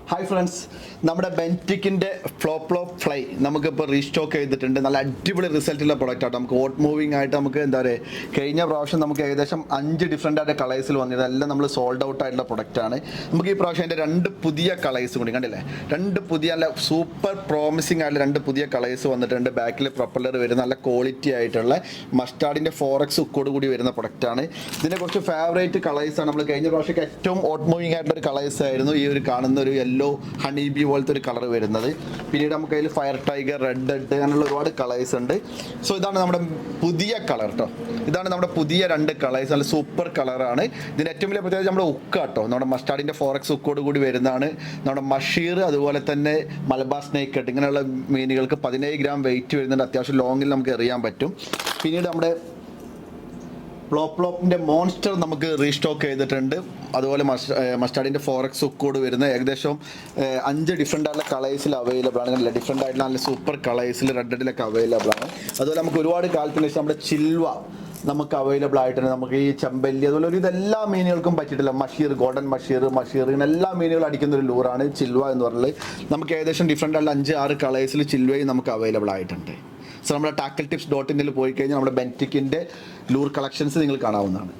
Hi friends, നമ്മുടെ ബെൻറ്റിക്കിൻ്റെ flow fly നമുക്കിപ്പോൾ restock ചെയ്തിട്ടുണ്ട്. നല്ല അടിപൊളി റിസൾട്ടുള്ള പ്രൊഡക്റ്റ് ആട്ടോ. നമുക്ക് ഓട്ട് മൂവിങ് ആയിട്ട് നമുക്ക് എന്താ പറയുക, കഴിഞ്ഞ പ്രാവശ്യം നമുക്ക് ഏകദേശം 5 ഡിഫറെൻ്റ് ആയിട്ട് കളേഴ്സിൽ വന്നത് എല്ലാം നമ്മൾ സോൾഡ് ഔട്ട് ആയിട്ടുള്ള പ്രൊഡക്റ്റാണ്. നമുക്ക് ഈ പ്രാവശ്യം അതിൻ്റെ 2 പുതിയ കളേഴ്സ് കൂടി കണ്ടില്ലേ, 2 പുതിയ നല്ല സൂപ്പർ പ്രോമിസിങ് ആയിട്ടുള്ള 2 പുതിയ കളേഴ്സ് വന്നിട്ടുണ്ട്. ബാക്കിൽ പ്രൊപ്പല്ലർ വരുന്ന നല്ല ക്വാളിറ്റി ആയിട്ടുള്ള മസ്റ്റാർഡിൻ്റെ 4X ഉക്കോട് കൂടി വരുന്ന പ്രൊഡക്റ്റാണ്. ഇതിനെ കുറച്ച് ഫേവറേറ്റ് കളേഴ്സാണ്. നമ്മൾ കഴിഞ്ഞ പ്രാവശ്യം ഏറ്റവും ഓട്ട് മൂവിങ് ആയിട്ടുള്ള ഒരു കളേഴ്സ് ആയിരുന്നു ഈ ഒരു കാണുന്ന ഒരു യെല്ലോ ഹണി ബി പോലത്തെ ഒരു കളർ വരുന്നത്. പിന്നീട് നമുക്ക് അതിൽ ഫയർ ടൈഗർ, റെഡ് അങ്ങനെയുള്ള ഒരുപാട് കളേഴ്സ് ഉണ്ട്. സോ ഇതാണ് നമ്മുടെ പുതിയ കളർ കേട്ടോ. ഇതാണ് നമ്മുടെ പുതിയ 2 കളേഴ്സ്. നല്ല സൂപ്പർ കളറാണ്. ഇതിന് ഏറ്റവും വലിയ പ്രത്യേകത നമ്മുടെ ഉക്ക് കേട്ടോ. നമ്മുടെ മസ്റ്റാർഡിൻ്റെ 4X ഉക്കോട് കൂടി വരുന്നതാണ്. നമ്മുടെ മഷീർ, അതുപോലെ തന്നെ മലബാർ സ്നേക്ക് കട്ട് ഇങ്ങനെയുള്ള മീനുകൾക്ക് 17 ഗ്രാം വെയിറ്റ് വരുന്നുണ്ട്. അത്യാവശ്യം ലോങ്ങിൽ നമുക്ക് എറിയാൻ പറ്റും. പിന്നീട് നമ്മുടെ പ്ലോപ്പിൻ്റെ മോൺസ്റ്റർ നമുക്ക് റീസ്റ്റോക്ക് ചെയ്തിട്ടുണ്ട്. അതുപോലെ മസ്റ്റാർഡിൻ്റെ 4X ഉക്കോട് വരുന്ന ഏകദേശം 5 ഡിഫറെൻ്റ് ആയിട്ടുള്ള കളേഴ്സിൽ അവൈലബിൾ ആണ്. നല്ല ഡിഫറെൻ്റ് ആയിട്ടുള്ള നല്ല സൂപ്പർ കളേഴ്സിൽ റെഡിലൊക്കെ അവൈലബിൾ ആണ്. അതുപോലെ നമുക്ക് ഒരുപാട് കാലത്തിന് ശേഷം നമ്മുടെ ചിൽവ നമുക്ക് അവൈലബിൾ ആയിട്ടുണ്ട്. നമുക്ക് ഈ ചെമ്പല്ലി അതുപോലെ ഒരു ഇതെല്ലാ മീനുകൾക്കും പറ്റിയിട്ടില്ല. മഷീർ, ഗോൾഡൻ മഷീർ ഇങ്ങനെ എല്ലാ മീനുകളും അടിക്കുന്ന ഒരു ലൂറാണ് ചിൽവ എന്ന് പറഞ്ഞാൽ. നമുക്ക് ഏകദേശം ഡിഫറെൻ്റ് ആയിട്ടുള്ള 5-6 കളേഴ്സിൽ ചിൽവയും നമുക്ക് അവൈലബിൾ ആയിട്ടുണ്ട്. സോ നമ്മുടെ ടാക്കൽ ടിപ്സ് .in പോയി കഴിഞ്ഞാൽ നമ്മുടെ ബെൻറ്റിക്കിൻ്റെ ലൂർ കളക്ഷൻസ് നിങ്ങൾ കാണാവുന്നതാണ്.